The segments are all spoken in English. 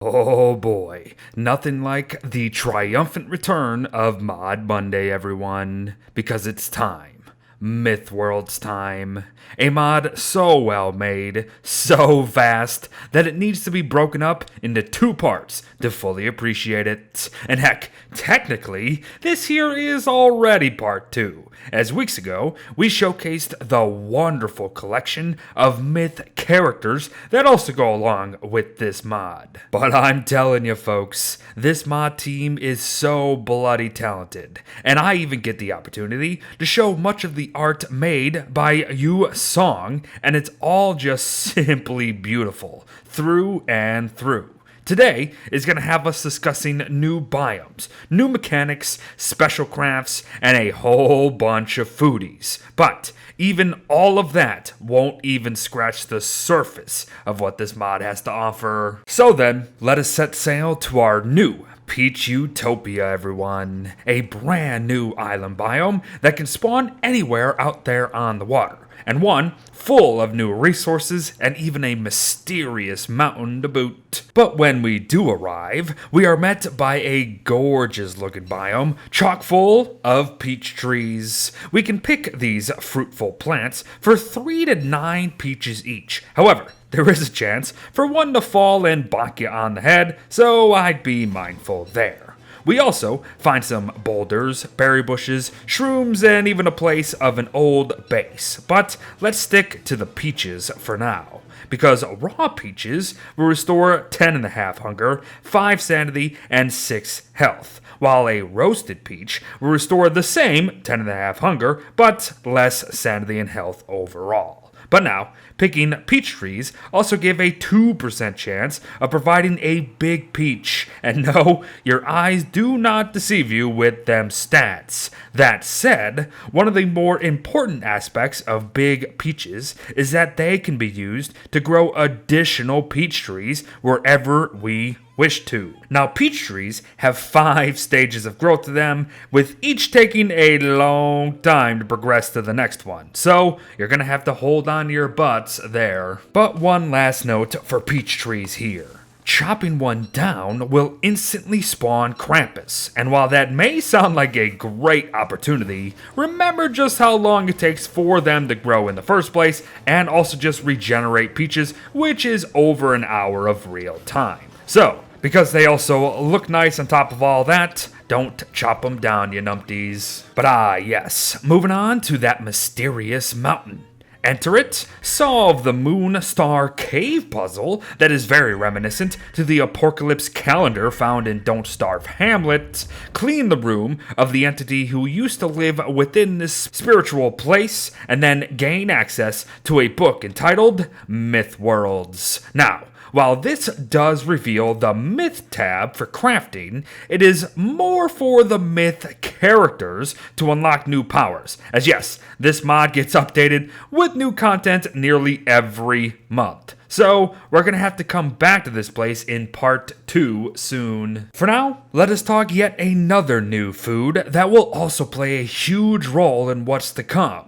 Oh boy, nothing like the triumphant return of Mod Monday, everyone, because it's time. Mythworld's time. A mod so well made, so vast, that it needs to be broken up into two parts to fully appreciate it. And heck, technically, this here is already part two, as weeks ago we showcased the wonderful collection of myth characters that also go along with this mod. But I'm telling you folks, this mod team is so bloody talented, and I even get the opportunity to show much of the art made by you Song, and it's all just simply beautiful through and through. Today is going to have us discussing new biomes, new mechanics, special crafts, and a whole bunch of foodies. But even all of that won't even scratch the surface of what this mod has to offer. So then, let us set sail to our new Peach Utopia, everyone. A brand new island biome that can spawn anywhere out there on the water, and one full of new resources and even a mysterious mountain to boot. But when we do arrive, we are met by a gorgeous looking biome chock full of peach trees. We can pick these fruitful plants for 3 to 9 peaches each. However, there is a chance for one to fall and bonk you on the head, so I'd be mindful there. We also find some boulders, berry bushes, shrooms, and even a place of an old base. But let's stick to the peaches for now, because raw peaches will restore 10.5 hunger, 5 sanity, and 6 health, while a roasted peach will restore the same 10.5 hunger, but less sanity and health overall. But now, picking peach trees also give a 2% chance of providing a big peach. And no, your eyes do not deceive you with them stats. That said, one of the more important aspects of big peaches is that they can be used to grow additional peach trees wherever we wish to. Now, peach trees have 5 stages of growth to them, with each taking a long time to progress to the next one. So, you're gonna have to hold on to your butts there. But one last note for peach trees here. Chopping one down will instantly spawn Krampus, and while that may sound like a great opportunity, remember just how long it takes for them to grow in the first place, and also just regenerate peaches, which is over an hour of real time. So, because they also look nice on top of all that, don't chop them down, you numpties. But yes, moving on to that mysterious mountain. Enter it, solve the Moon Star Cave puzzle that is very reminiscent to the Apocalypse calendar found in Don't Starve Hamlet, clean the room of the entity who used to live within this spiritual place, and then gain access to a book entitled Myth Worlds. Now, while this does reveal the myth tab for crafting, it is more for the myth characters to unlock new powers. As yes, this mod gets updated with new content nearly every month. So, we're gonna have to come back to this place in part 2 soon. For now, let us talk yet another new food that will also play a huge role in what's to come.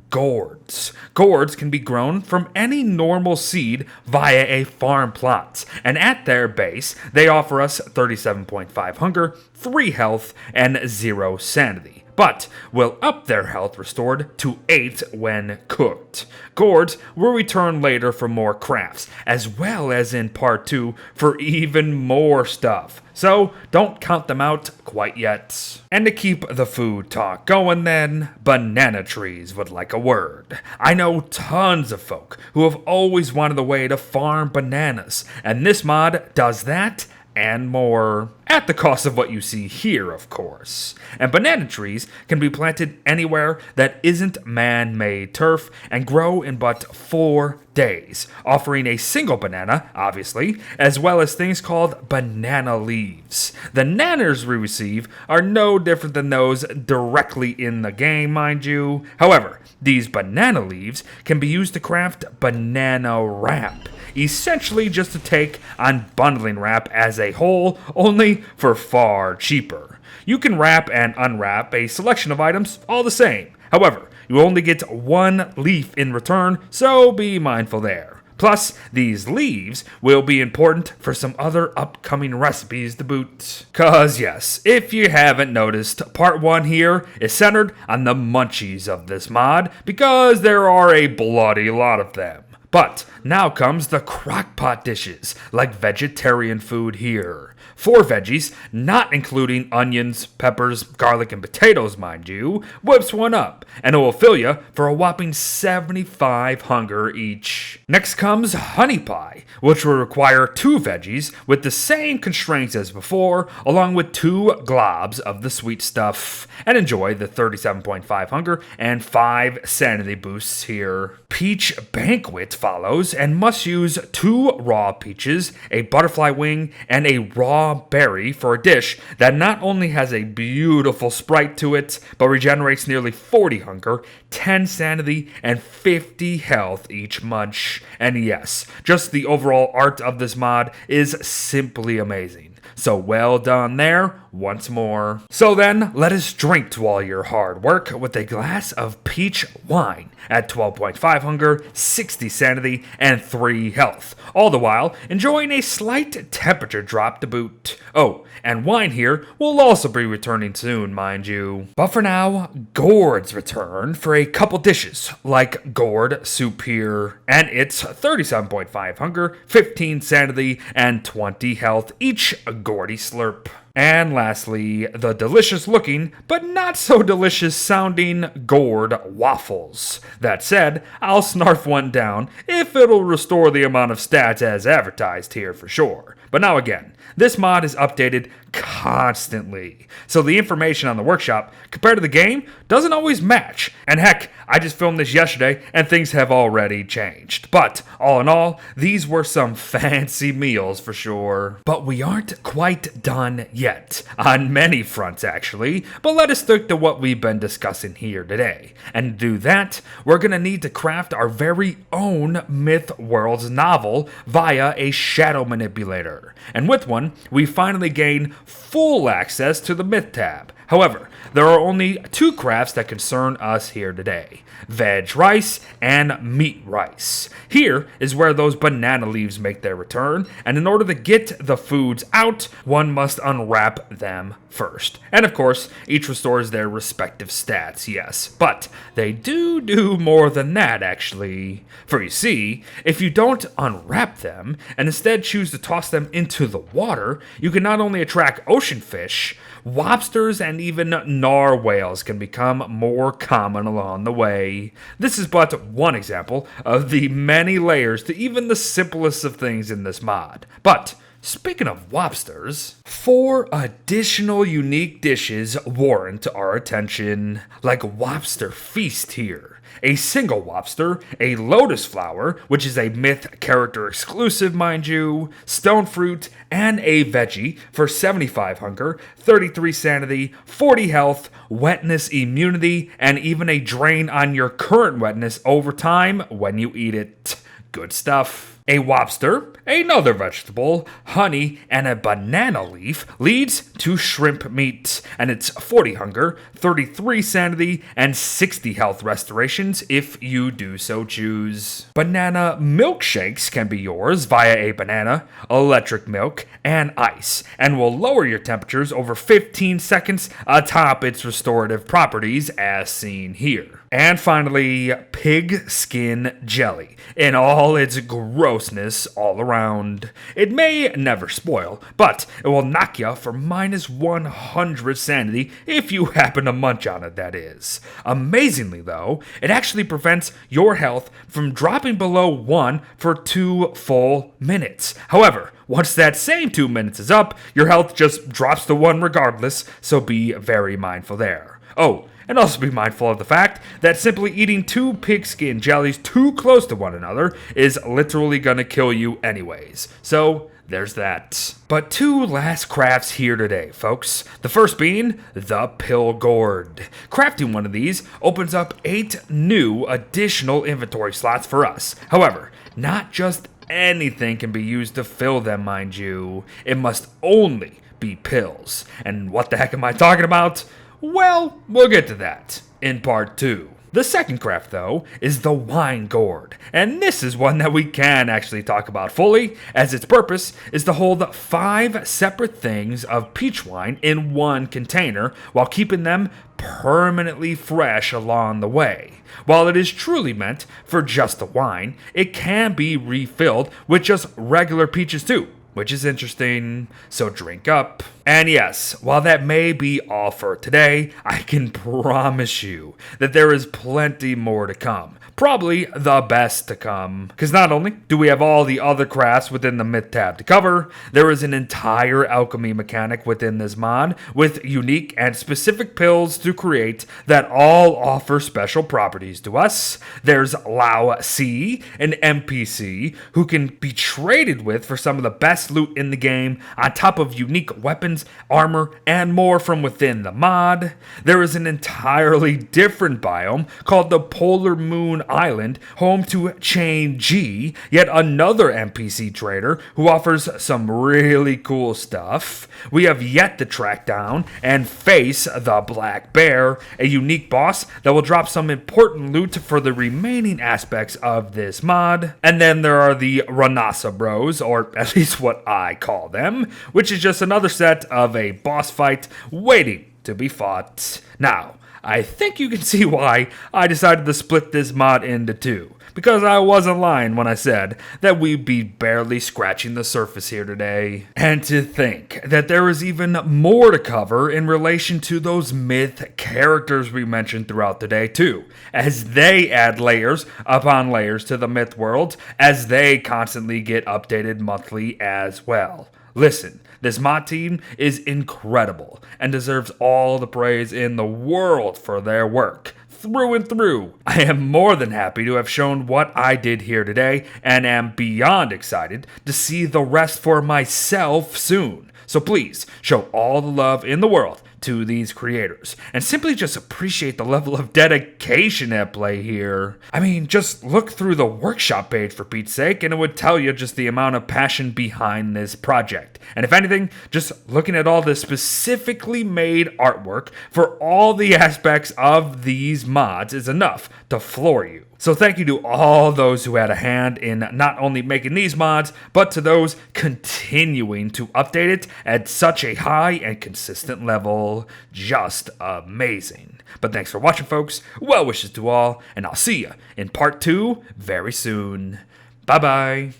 Gourds. Gourds can be grown from any normal seed via a farm plot, and at their base, they offer us 37.5 hunger, 3 health, and 0 sanity, but will up their health restored to 8 when cooked. Gourds will return later for more crafts, as well as in part 2 for even more stuff. So don't count them out quite yet. And to keep the food talk going then, banana trees would like a word. I know tons of folk who have always wanted a way to farm bananas, and this mod does that and more, at the cost of what you see here, of course. And banana trees can be planted anywhere that isn't man-made turf and grow in but 4 days, offering a single banana, obviously, as well as things called banana leaves. The nanners we receive are no different than those directly in the game, mind you. However, these banana leaves can be used to craft banana wrap, essentially just to take on bundling wrap as a whole, only for far cheaper. You can wrap and unwrap a selection of items all the same. However, you only get 1 leaf in return, so be mindful there. Plus, these leaves will be important for some other upcoming recipes to boot. Cause yes, if you haven't noticed, part 1 here is centered on the munchies of this mod because there are a bloody lot of them. But now comes the crockpot dishes, like vegetarian food here. 4 veggies, not including onions, peppers, garlic, and potatoes, mind you, whips one up, and it will fill you for a whopping 75 hunger each. Next comes honey pie, which will require 2 veggies with the same constraints as before, along with 2 globs of the sweet stuff. And enjoy the 37.5 hunger and 5 sanity boosts here. Peach banquet follows and must use 2 raw peaches, a butterfly wing, and a raw berry for a dish that not only has a beautiful sprite to it, but regenerates nearly 40 hunger, 10 sanity, and 50 health each munch. And yes, just the overall art of this mod is simply amazing. So well done there, once more. So then, let us drink to all your hard work with a glass of peach wine at 12.5 hunger, 60 sanity, and 3 health, all the while enjoying a slight temperature drop to boot. Oh, and wine here will also be returning soon, mind you. But for now, gourds return for a couple dishes, like gourd soup here, and it's 37.5 hunger, 15 sanity, and 20 health each gourdy slurp. And lastly, the delicious looking, but not so delicious sounding gourd waffles. That said, I'll snarf one down if it'll restore the amount of stats as advertised here for sure. But now again, this mod is updated constantly, so the information on the workshop compared to the game doesn't always match. And heck, I just filmed this yesterday and things have already changed. But all in all, these were some fancy meals for sure. But we aren't quite done yet, on many fronts actually, but let us stick to what we've been discussing here today. And to do that, we're gonna need to craft our very own Myth Worlds novel via a shadow manipulator. And with one, we finally gain full access to the Myth tab. However, there are only 2 crafts that concern us here today: veg rice and meat rice. Here is where those banana leaves make their return, and in order to get the foods out, one must unwrap them first. And of course, each restores their respective stats, yes, but they do more than that actually. For you see, if you don't unwrap them, and instead choose to toss them into the water, you can not only attract ocean fish, lobsters, and even narwhals can become more common along the way. This is but one example of the many layers to even the simplest of things in this mod. But speaking of lobsters, 4 additional unique dishes warrant our attention, like lobster feast here. A single lobster, a lotus flower, which is a Myth character exclusive, mind you, stone fruit, and a veggie for 75 hunger, 33 sanity, 40 health, wetness immunity, and even a drain on your current wetness over time when you eat it. Good stuff. A lobster, another vegetable, honey, and a banana leaf leads to shrimp meat, and it's 40 hunger, 33 sanity, and 60 health restorations if you do so choose. Banana milkshakes can be yours via a banana, electric milk, and ice, and will lower your temperatures over 15 seconds atop its restorative properties as seen here. And finally, pig skin jelly, in all its grossness all around. It may never spoil, but it will knock you for minus 100 sanity if you happen to munch on it, that is. Amazingly though, it actually prevents your health from dropping below 1 for 2 full minutes. However, once that same 2 minutes is up, your health just drops to 1 regardless, so be very mindful there. Oh, and also be mindful of the fact that simply eating 2 pigskin jellies too close to one another is literally gonna kill you anyways. So there's that. But 2 last crafts here today, folks. The first being the pill gourd. Crafting one of these opens up 8 new additional inventory slots for us. However, not just anything can be used to fill them, mind you. It must only be pills. And what the heck am I talking about? Well, we'll get to that in part 2. The second craft, though, is the wine gourd, and this is one that we can actually talk about fully, as its purpose is to hold 5 separate things of peach wine in one container while keeping them permanently fresh along the way. While it is truly meant for just the wine, it can be refilled with just regular peaches too, which is interesting, so drink up. And yes, while that may be all for today, I can promise you that there is plenty more to come. Probably the best to come. Because not only do we have all the other crafts within the Myth tab to cover, there is an entire alchemy mechanic within this mod with unique and specific pills to create that all offer special properties to us. There's Lao C, an NPC who can be traded with for some of the best loot in the game, on top of unique weapons, armor, and more from within the mod. There is an entirely different biome called the Polar Moon Island, home to Chain G, yet another NPC trader who offers some really cool stuff. We have yet to track down and face the Black Bear, a unique boss that will drop some important loot for the remaining aspects of this mod. And then there are the Ranasa Bros, or at least what I call them, which is just another set of a boss fight waiting to be fought. Now, I think you can see why I decided to split this mod into 2, because I wasn't lying when I said that we'd be barely scratching the surface here today. And to think that there is even more to cover in relation to those myth characters we mentioned throughout the day too, as they add layers upon layers to the myth world, as they constantly get updated monthly as well. Listen, this mod team is incredible and deserves all the praise in the world for their work. Through and through. I am more than happy to have shown what I did here today and am beyond excited to see the rest for myself soon. So please show all the love in the world to these creators and simply just appreciate the level of dedication at play here. I mean, just look through the workshop page for Pete's sake and it would tell you just the amount of passion behind this project. And if anything, just looking at all the specifically made artwork for all the aspects of these mods is enough to floor you. So thank you to all those who had a hand in not only making these mods, but to those continuing to update it at such a high and consistent level. Just amazing. But thanks for watching, folks. Well wishes to all, and I'll see you in part 2 very soon. Bye-bye.